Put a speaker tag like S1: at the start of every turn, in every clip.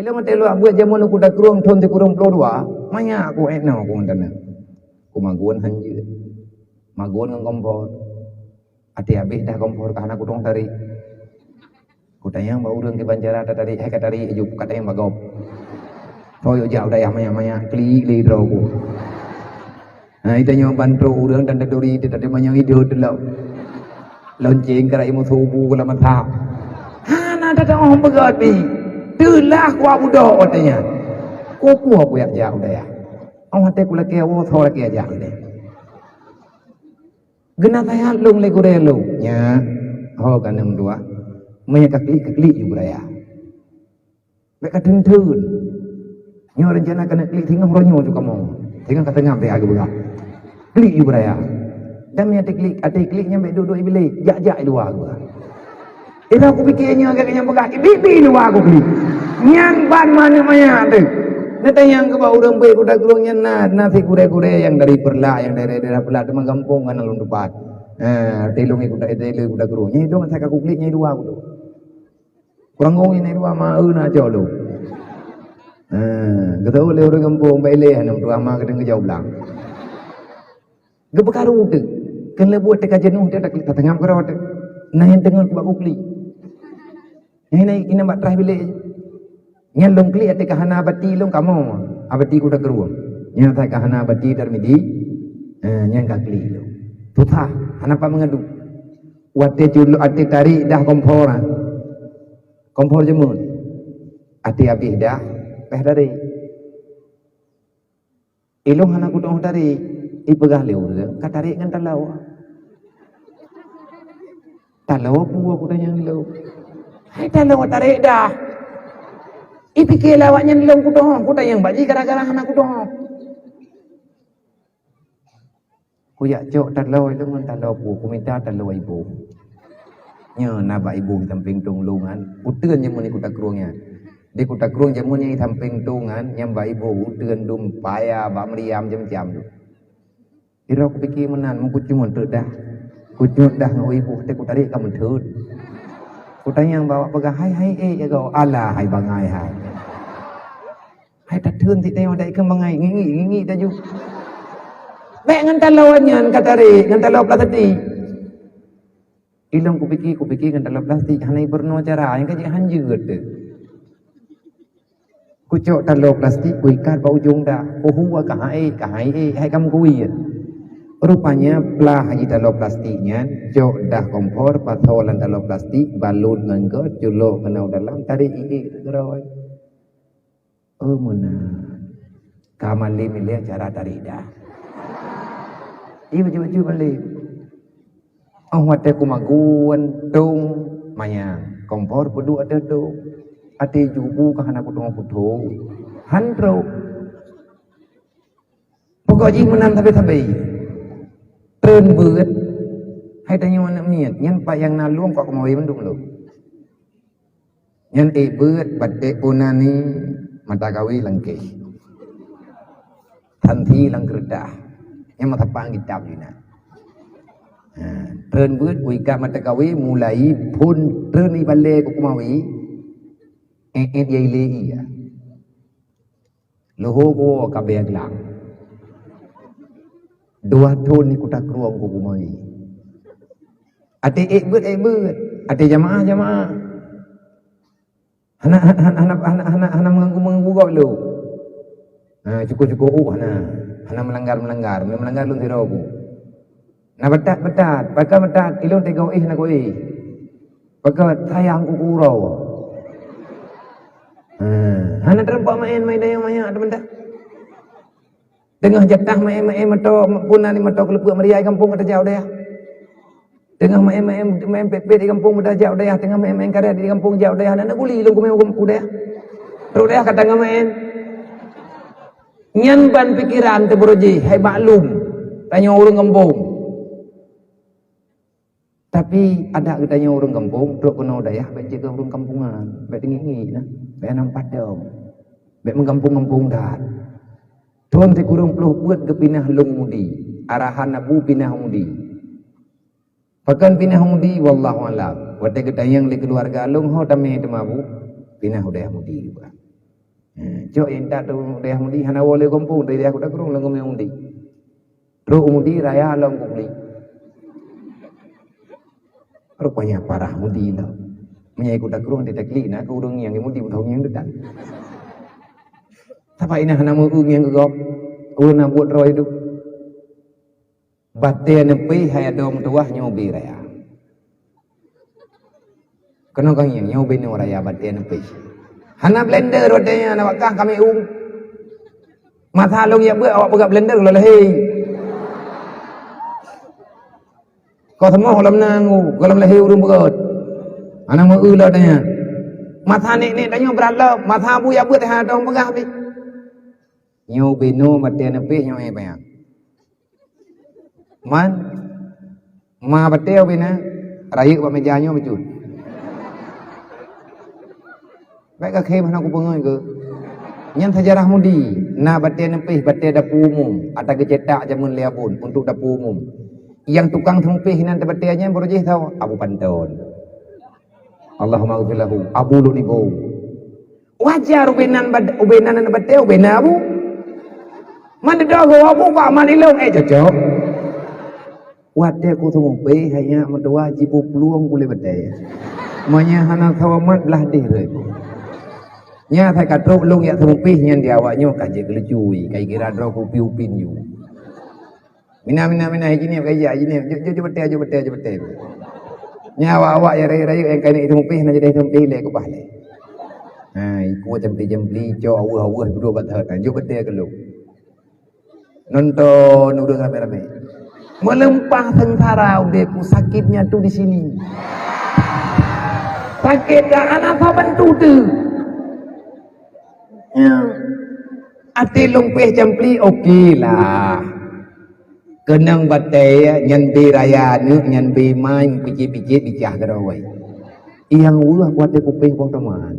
S1: Ilo matelo buat jamun aku dah kurung thon te kurung pelodua, maya aku eno aku ngandana. Aku maguan hanjir. Maguan ngang kompor. Ati habis dah kompor kahana aku tong tari. Ku tanyang ba urang ke Banjara tadi hai katari aju kata yang bagop. Royo jauh dah maya kli ro aku. Nah itanya bantro urang dan dadori tadi manyang hidup delau. Lonceng karai mu subu kala mata. Hana dah orang begat ni. Tulah ku abu do katanya. Ku aku yak jauh dah ya. Ang hate ku laki awo tho laki aja ni. Gena saya lung le gure lu nya. Ho kanam dua. Maya kekli juga ya. Bek kadun-dun. Nyo rencana kena klik tinggal ronyo juga mau. Tinggal kata ngam dia juga. Klik juga ya. Dan maya kliknya bek duduk bilik. Jak-jak luar gua. Itu aku fikirnya agaknya begak bibi luar aku klik. Nyang ban mana maya tu. Nanti yang ke bawah orang baik kuda kurungnya nasi kure-kure yang dari Perla, yang dari daerah Perla itu menggampung kan lalu depan. Telungi kuda kurungnya itu saya kaku kliknya dua aku tu. Kurang ngomongin ini dua mah na jauh. Kita boleh orang kampung baileh nam dua mah kadang jauh belang. Gebekaru tu. Kan lebuat dekat jenuh dia tak kita tengah kerawat. Nah yang tengah aku klik. Ini mak terakhir bilik. Yang long klik ati kahana bati long kamu. Abati kuda keruang. Yang tak kahana bati termidi. Yang ka klik lo. Tutah. Kenapa mengadu? Wate julu ati tarik dah kompor. Kompor jemun. Ati habis dah. Peh dari. Ilong anak kudong dari. Ipegah leu. Katarik ngan talau. Talau pu aku tanya leu. Hai talau tarik dah. Ipikir lawaknya nilong kudong. Kuda yang baji gara-gara anak kudong. Kuyak cok talau itu ngan talau pu. Ku minta talau ibu. Nya nabak ibu di samping tunglungan. Uteun jamun ni kuda keruangnya. Di kuda keruang jamunnya di samping tungan. Yang mbak ibu uteun dum payah bak meriam jam-jam tu. Kira aku fikir menan. Mungku cuma dah. Kucut dah dengan ibu. Kita ku tarik kamu thud. Ku tanya yang bawa pegang. Hai ya kau. Alah hai bangai hai. Hai tak thun ti tengok dah ikan bangai. Ngingi dah juga. Baik ngan talauannya ngan tarik. Ngan talau plastik. Ilong ku fikir ngan talau plastik. Hanai berno cara. Yang kajik hanjut tu. Kucuk talau plastik. Ku ikat bau ujung dah. Ku huwa kahai. Hai kamu kuih. Rupanya pelah haji talau plastiknya, jok dah kompor, patolan talau plastik, balut nganggo, julok kena dalam, tarik geroi. Oh mana, kamali milih cara tarik dah. Iya baju balik. Oh wate kumaguan tung, mayang kompor pedu ada tu, ati jubu kahana kutong putu, handro. Pokoknya menang tapi. Tren beut hai tanya mana miat nyan pak yang nalung kok kemawai mendung lo nyan beut batte punani mata kawi langkeh tanti lang kerdah yang mata pang kitab dina tren beut wika mata kawi mulai pun tren ibale ko kemawai yai lei ya loho ko kabeh lang dua tahun ni kuda keruang ku kumai. Ati beut. Ati jamaah. Hana mengganggu kau lu. Cukup hana melanggar lu tiroku. Nah betat. Pakai betat. Ilung tegau nak koi. Pakai sayang ku kurau. Hana terempak main dayang maya ada benda. Tengah jatah main mato punani mato kelepuk meriai kampung kata jauh dah. Tengah main pepe di kampung dah jauh dah. Tengah main karya di kampung jauh dah. Nak guli lu kumeu dah. Terus dah kata ngamain. Nyan ban pikiran tu beroji, hai maklum. Tanya orang kampung. Tapi ada tanya orang kampung, terus kena dayah baik jaga orang kampungan, baik tinggi nah, baik nampak dong. Baik mengkampung-kampung dah. Tuan ti kurung puluh buat ke pinah lung mudi. Arahan nabu pinah mudi. Pakan pinah mudi wallahu alam. Wate ketayang li keluarga lung ho tameh temabu pinah udah mudi juga. Cok inta tu dia mundi hana wole kampung dia aku dak kurung langum mundi. Ro mundi raya long kubli. Rupanya parah mundi lah. Menyai ku dak kurung dia klik nak urang yang mundi thong yang dekat. Tapi ini hana mu yang gegop. Urang nak buat roy tu. Batin nepi hai adom tuah nyobi raya. Kena kang yang nyobi ni raya batin nepi. Hana blender rodanya nak bakah kami Mata long ya buat awak pegang blender lah hei. Kau semua kolam nangu, kolam lehi urung berat. Anak mau lah tanya. Mata nek tanya berala, mata abu ya buat ha dong pegah bi. Nyo beno batin nepi nyo bayang. Man ma batel bina raya buat mejanya betul. Baik ke mana aku pengai ke? Yang sejarah mudi, na batin nepi batin dapur umum, ada kecetak jamun liabun untuk dapur umum. Yang tukang tempih nan batinnya berjih tahu Abu Panton. Allahumma ghfir lahu Abu Lunibo. Wajar ubenan batin ubena Abu. Mana dogo Abu pak manilong cocok. Wadah ku tumpe hanya mendoa jibu peluang boleh badai. Manya hana kawamat belah deh le. Nya thai katruk lung ya tumpe nyan dia awaknya kaje kelecui kai kira dro ku piupin yu. Mina hiji ni kai ya hiji ni jo badai. Nya awak ya raya yang kai tumpe na jadi tumpe le ku bahle. Ha iku jempli jo awah dua batat jo badai ke lu. Nonton udah rame-rame. Melempah sengsara udeku sakitnya tuh di sini. Sakit dah anak apa bentuk tu. Ya. Ati lumpeh jempli okey lah. Kenang batai nyan bi raya nu nyan bi main picit-picit dicah gerawai. Yang ulah buat aku peh bawah teman.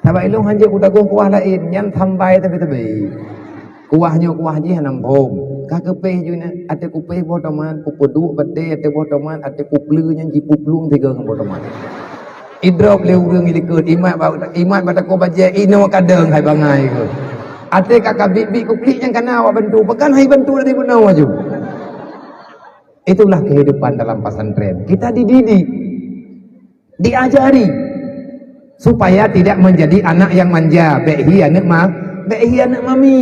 S1: Sabai long hanje ku dagung kuah lain nyan tambai tapi. Kuahnya kuah je nampom. Kakepeh juga ada kupeh botaman, kupedu bade ada botaman, ada kupleunya jipupluang tiga dengan botaman. Idrop le urang ilikut imat pada ko baje ino kadang hai bangai ke. Ate kakak bibi kuplik yang kana awak bantu, pekan hai bantu dari benar waju. Itulah kehidupan dalam pesantren. Kita dididik, diajari supaya tidak menjadi anak yang manja, behi anak mami.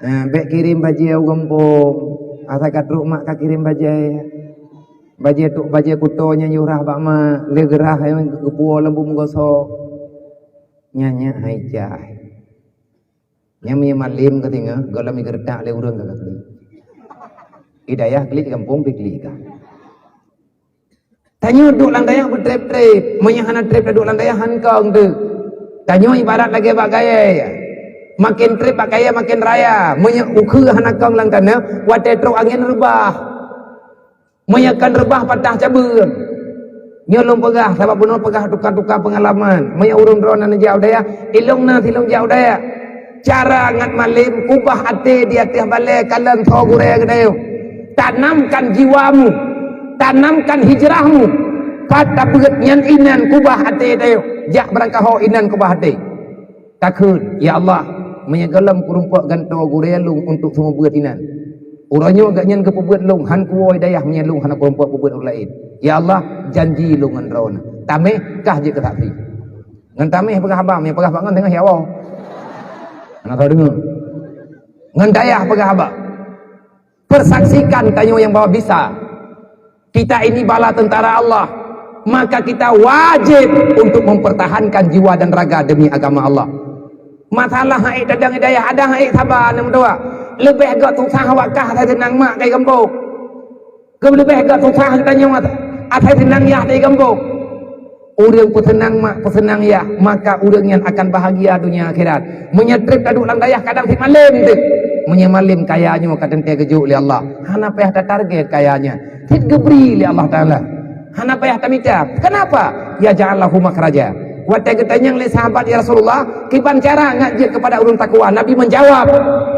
S1: Bek kirim baju gampong, asa katruk mak ka kirim baju tu baju kutonya nyurah bak mak, le gerah yang kepuo lembu menggosok. Nyanya hai cai. Nyami malim ketinga, galam gertak le urang ka kali. Hidayah klik kampung pikli ka. Tanyo duk lang dayah bertrep-trep, menyahana trep duk lang dayah hankang tu. Tanyo ibarat lagi bak gaya. Makin trip pakaya makin raya menya ukhu hanakang lang tanah wate tro angin rebah menyakan rebah patah cabur nyolong pegah sebab benar pegah tukar-tukar pengalaman menya urung dronan jauh daya ilung na tilung jauh daya cara ngat malim kubah hati di atas balai kalang tho gure gedeu tanamkan jiwamu tanamkan hijrahmu pada beut nyan inan kubah hati deu jak berangkah ho inan kubah hati takun ya Allah menyegalam kurumpak ganto gurelung untuk semua buat inan. Urangnya agak nyan ke pebuat lung han kuoi dayah menyelung hana kurumpak pebuat orang lain. Ya Allah janji lu ngan rauna. Tameh kah je ke tak pi. Ngan tameh pegah abang yang pegah bangan tengah ya Allah. Anak tahu dengar. Ngan dayah pegah abang. Persaksikan tanyo yang bawa bisa. Kita ini bala tentara Allah. Maka kita wajib untuk mempertahankan jiwa dan raga demi agama Allah. Masalah hai dadang hidayah ada hai sabar nam doa. Lebih agak susah wakah thai tenang mak kai kampung. Ke lebih agak susah tanya mat. Athai tenang ya thai kampung. Urang pesenang mak pesenang ya, maka urang yang akan bahagia dunia akhirat. Menyetrip kaduk lang dayah kadang si malim tu. Menyemalim kayanya kadang te gejuk li Allah. Hana payah ta target kayanya. Tit gebri li Allah Taala. Hana payah ta micap. Kenapa? Ya ja'allahu makhraja. Waktu ketanya oleh sahabat ya Rasulullah, kiban cara ngajak kepada ulun takwa. Nabi menjawab,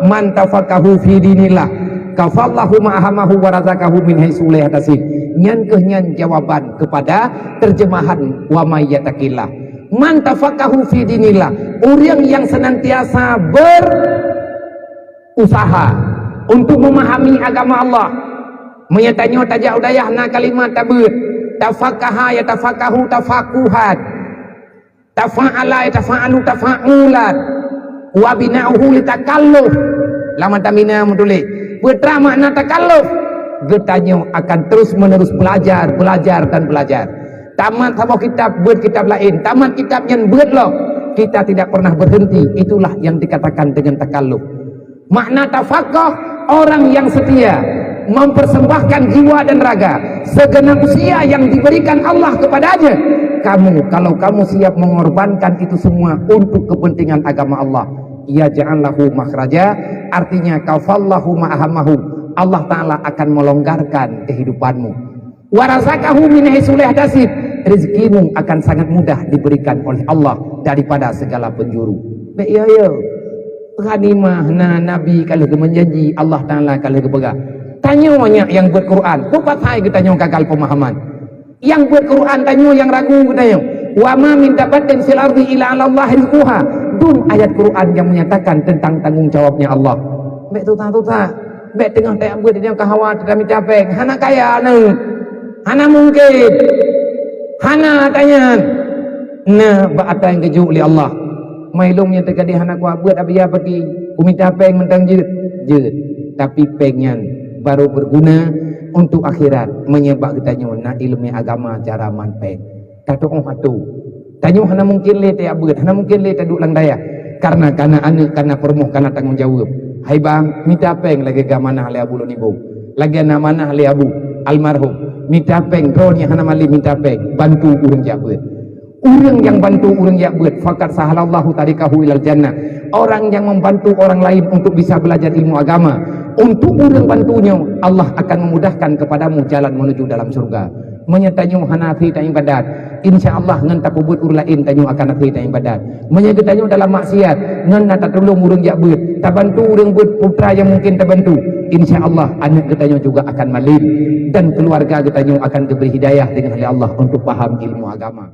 S1: man tafaqahu fi dinillah, kafallahu ma'ahamahu wa razaqahu min haitsu la yahtasib. Nyan jawaban kepada terjemahan wa may yattaqillah. Man tafaqahu fi dinillah, orang yang senantiasa berusaha untuk memahami agama Allah, menyatanya tajak udayah na kalimat tabut, tafaqaha ya tafaqahu tafaquhat, tafa'ala ya tafa'alu tafa'ulat, wa bina'uhu litakalluf. Lama tamina menulis putra makna takalluf, getanya akan terus menerus belajar dan belajar. Tamat sama kitab, buat kitab lain, tamat kitab yang buat loh, kita tidak pernah berhenti. Itulah yang dikatakan dengan takalluf. Makna tafaqah, orang yang setia mempersembahkan jiwa dan raga, segenap usia yang diberikan Allah kepadanya. Kamu, kalau kamu siap mengorbankan itu semua untuk kepentingan agama Allah, ya ja'allahu makhraja, artinya kafallahu ma'ahamahu, Allah Ta'ala akan melonggarkan kehidupanmu. Warazakahu min haitsu la yahtasib, rezekimu akan sangat mudah diberikan oleh Allah daripada segala penjuru. Baik ya ya. Ghanimah na nabi kalau menjanji Allah Taala kalau kebega. Tanya yang buat Quran, buat hai kita tanya gagal pemahaman. Yang buat Quran tanya yang ragu kita tanya. Wa ma min dabatin fil ardi illa 'ala Allah rizquha. Dun ayat Quran yang menyatakan tentang tanggung jawabnya Allah. Baik tu tak. Baik tengah tak buat dia kahawa tidak mencapai. Hana kaya ne. Hana mungkin, hana tanya, nah ba'ata yang keju oleh Allah. Mailumnya terkadi hana kuat buat apa ya pergi, minta peng mentang jut, tapi pengen baru berguna untuk akhirat. Menyebab kitanya nak ilmu agama cara manpeng. Kata orang tu, tanya hana mungkin le tak buat, hana mungkin le tak duduk lang daya. Karena anak, karena permoh, karena tanggung jawab. Hai bang, minta peng lagi gamanah le abu lo nibung, lagi anak le abu almarhum. Minta peng drone hana mali minta peng bantu urang jabat. Urang yang bantu urang jabat faqad sahalallahu tarikahu ilal jannah. Orang yang membantu orang lain untuk bisa belajar ilmu agama, untuk urang bantunya Allah akan memudahkan kepadamu jalan menuju dalam surga. Menyatanya hanafi ta ibadat, insyaallah ngan tak buat urang lain tanyo akan nafi ta ibadat. Menyatanya dalam maksiat ngan tak tolong urang jabat, tak bantu urang buat putra yang mungkin terbantu. InsyaAllah anak kitanya juga akan malim dan keluarga kitanya akan diberi hidayah dengan oleh Allah untuk paham ilmu agama.